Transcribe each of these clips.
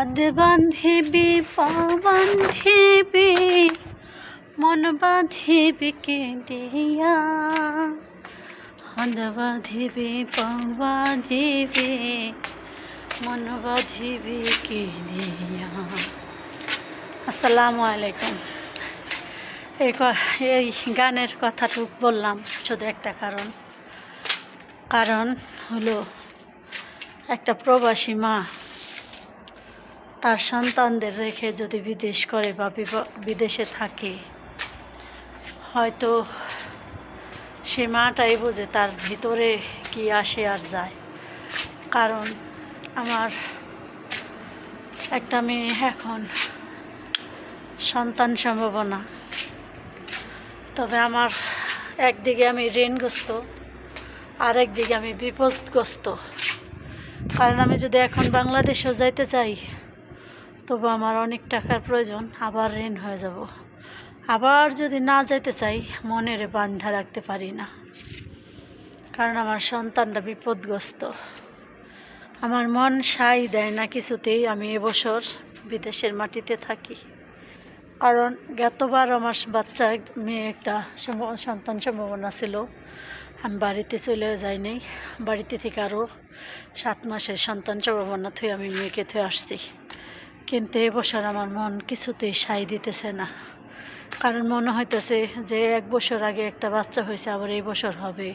হাত বাঁধিবি পা বাঁধিবি মন বাঁধিবি কে দিয়া, হাত বাঁধিবি পা বাঁধিবি মন বাঁধিবি কে দিয়া। আসসালামু আলাইকুম। এই গানের কথাটুক বললাম শুধু একটা কারণ হলো একটা প্রবাসী মা তার সন্তানদের রেখে যদি বিদেশ করে বা বিদেশে থাকে, হয়তো সে মাটাই বোঝে তার ভিতরে কি আসে আর যায়। কারণ আমার একটা মেয়ে এখন সন্তান সম্ভাবনা, তবে আমার একদিকে আমি ঋণগ্রস্ত, আর একদিকে আমি বিপদগ্রস্ত। কারণ আমি যদি এখন বাংলাদেশেও যাইতে চাই, তবু আমার অনেক টাকার প্রয়োজন, আবার ঋণ হয়ে যাব। আবার যদি না যেতে চাই, মনের বাঁধা রাখতে পারি না, কারণ আমার সন্তানটা বিপদগ্রস্ত। আমার মন সায় দেয় না কিছুতেই আমি এবছর বিদেশের মাটিতে থাকি। কারণ গতবার আমার বাচ্চা মেয়ে একটা সন্তান সম্ভাবনা ছিল, আমি বাড়িতে চলে যাইনি। বাড়িতে থেকে আরও 7 মাসের সন্তান সম্ভাবনা থুয়ে আমি মেয়েকে থুয়ে আসছি। কিন্তু এবছর আমার মন কিছুতেই সায় দিতেছে না, কারণ মনে হইতেছে যে 1 বছর আগে একটা বাচ্চা হয়েছে, আবার এই বছর হবে।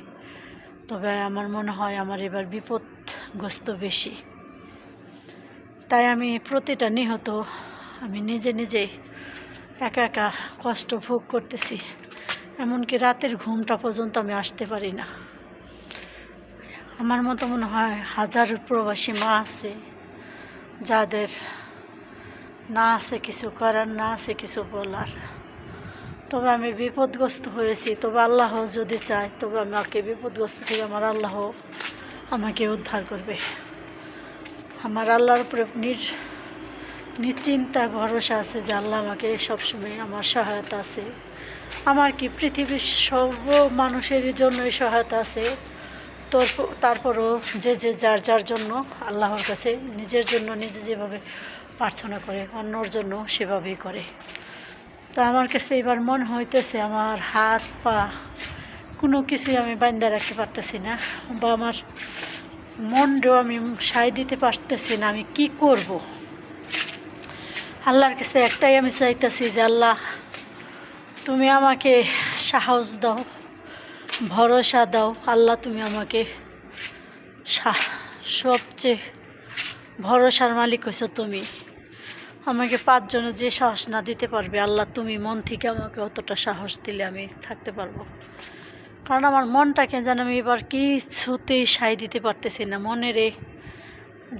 তবে আমার মনে হয় আমার এবার বিপদগ্রস্ত বেশি। তাই আমি প্রতিটা নিহত আমি নিজে একা একা কষ্ট ভোগ করতেছি। এমনকি রাতের ঘুমটা পর্যন্ত আমি আসতে পারি না। আমার মতো মনে হয় হাজার প্রবাসী মা আছে যাদের না আছে কিছু করার, না আছে কিছু বলার। তবে আমি বিপদগ্রস্ত হয়েছি, তবে আল্লাহ যদি চায় তবে আমাকে বিপদগ্রস্ত থেকে আমার আল্লাহ আমাকে উদ্ধার করবে। আমার আল্লাহর উপরে নিশ্চিন্তা ভরসা আছে যে আল্লাহ আমাকে সবসময় আমার সহায়তা আছে। আমার কি পৃথিবীর সর্ব মানুষেরই জন্যই সহায়তা আছে, তারপরও যে যার জন্য আল্লাহর কাছে নিজের জন্য নিজে যেভাবে প্রার্থনা করে, অন্যর জন্য সেভাবেই করে। তো আমার কাছে এবার মন হইতেছে আমার হাত পা কোনো কিছুই আমি বাঁধা রাখতে পারতেছি না, বা আমার মনটাও আমি সায় দিতে পারতেছি না। আমি কি করব? আল্লাহর কাছে একটাই আমি চাইতেছি যে আল্লাহ তুমি আমাকে সাহস দাও, ভরসা দাও। আল্লাহ তুমি আমাকে সবচেয়ে ভরসার মালিক হয়েছো তুমি। আমাকে 5 জনে যে সাহস না দিতে পারবে, আল্লাহ তুমি মন থেকে আমাকে অতটা সাহস দিলে আমি থাকতে পারবো। কারণ আমার মনটাকে যেন আমি এবার কিছুতেই সায় দিতে পারতেছি না। মনেরে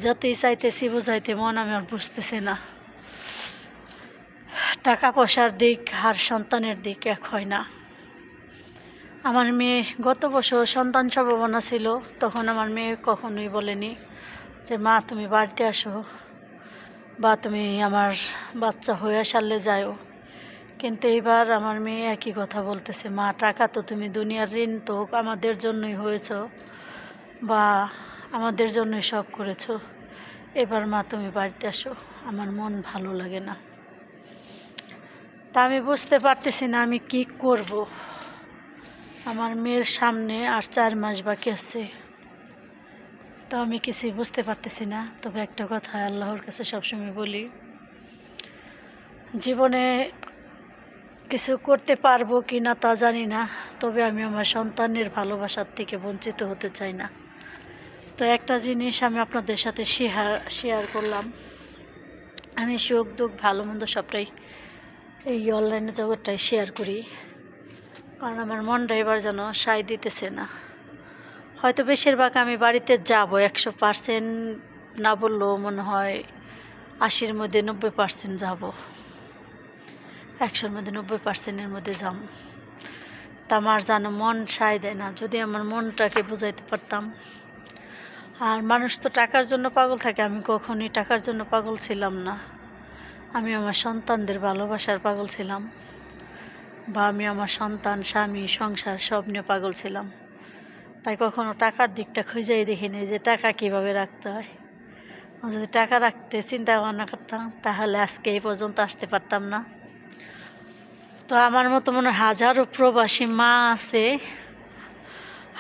যতই চাইতেছি বোঝাইতে মন আমার বুঝতেছে না। টাকা পয়সার দিক আর সন্তানের দিক এক হয় না। আমার মেয়ে গত বছর সন্তান সম্ভাবনা ছিল, তখন আমার মেয়ে কখনোই বলেনি যে মা তুমি বাড়িতে আসো, বা তুমি আমার বাচ্চা হয়ে সারলে যাও। কিন্তু এইবার আমার মেয়ে একই কথা বলতেছে, মা টাকা তো তুমি দুনিয়ার ঋণ তো আমাদের জন্যই হয়েছ, বা আমাদের জন্যই সব করেছো, এবার মা তুমি বাড়িতে আসো। আমার মন ভালো লাগে না। তা আমি বুঝতে পারতেছি না আমি কি করব। আমার মেয়ের সামনে আর 4 মাস বাকি আছে, তো আমি কিছুই বুঝতে পারতেছি না। তবে একটা কথা আল্লাহর কাছে সবসময় বলি, জীবনে কিছু করতে পারবো কি না তা জানি না, তবে আমি আমার সন্তানের ভালোবাসার থেকে বঞ্চিত হতে চাই না। তো একটা জিনিস আমি আপনাদের সাথে শেয়ার করলাম। আমি সুখ দুঃখ ভালো মন্দ সবটাই এই অনলাইনে জগৎটাই শেয়ার করি, কারণ আমার মনটা এবার যেন সায় দিতেছে না। হয়তো বেশিরভাগ আমি বাড়িতে যাব, 100% না বললেও মনে হয় 80-র মধ্যে 90% যাব, 100-র মধ্যে 90%-এর মধ্যে যাব। তা আমার যেন মন সায় দেয় না। যদি আমার মনটাকে বুঝাইতে পারতাম। আর মানুষ তো টাকার জন্য পাগল থাকে, আমি কখনোই টাকার জন্য পাগল ছিলাম না। আমি আমার সন্তানদের ভালোবাসার পাগল ছিলাম, বা আমি আমার সন্তান, স্বামী, সংসার সব নিয়ে পাগল ছিলাম। তাই কখনো টাকার দিকটা খুঁজেই দেখিনি যে টাকা কীভাবে রাখতে হয়। যদি টাকা রাখতে চিন্তা ভাবনা করতাম তাহলে আজকে এই পর্যন্ত আসতে পারতাম না। তো আমার মতো মনে হয় হাজারো প্রবাসী মা আছে,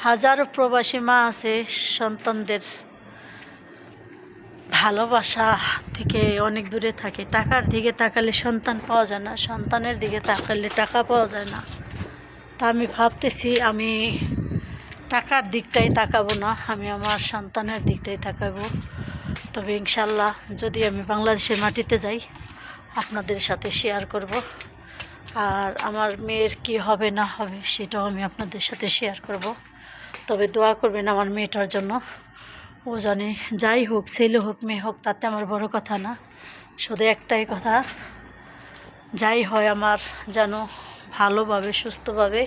হাজারো প্রবাসী মা আছে সন্তানদের ভালোবাসা থেকে অনেক দূরে থাকে। টাকার দিকে তাকালে সন্তান পাওয়া যায় না, সন্তানের দিকে তাকালে টাকা পাওয়া যায় না। তা আমি ভাবতেছি আমি টাকার দিকটাই তাকাবো না, আমি আমার সন্তানের দিকটাই তাকাবো। তবে ইনশাল্লাহ যদি আমি বাংলাদেশের মাটিতে যাই আপনাদের সাথে শেয়ার করব। আর আমার মেয়ের কি হবে না হবে সেটাও আমি আপনাদের সাথে শেয়ার করব। তবে দোয়া করবেন আমার মেয়েটার জন্য। ও জানে যাই হোক, ছেলে হোক মেয়ে হোক, তাতে আমার বড় কথা না। শুধু একটাই কথা, যাই হয় আমার যেন ভালোভাবে সুস্থভাবে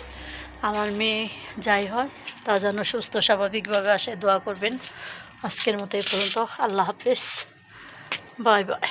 আমার মেয়ে যাই হয় তা যেন সুস্থ স্বাভাবিকভাবে আসে, দোয়া করবেন। আজকের মতো এই পর্যন্ত। আল্লাহ হাফেজ, বাই বাই।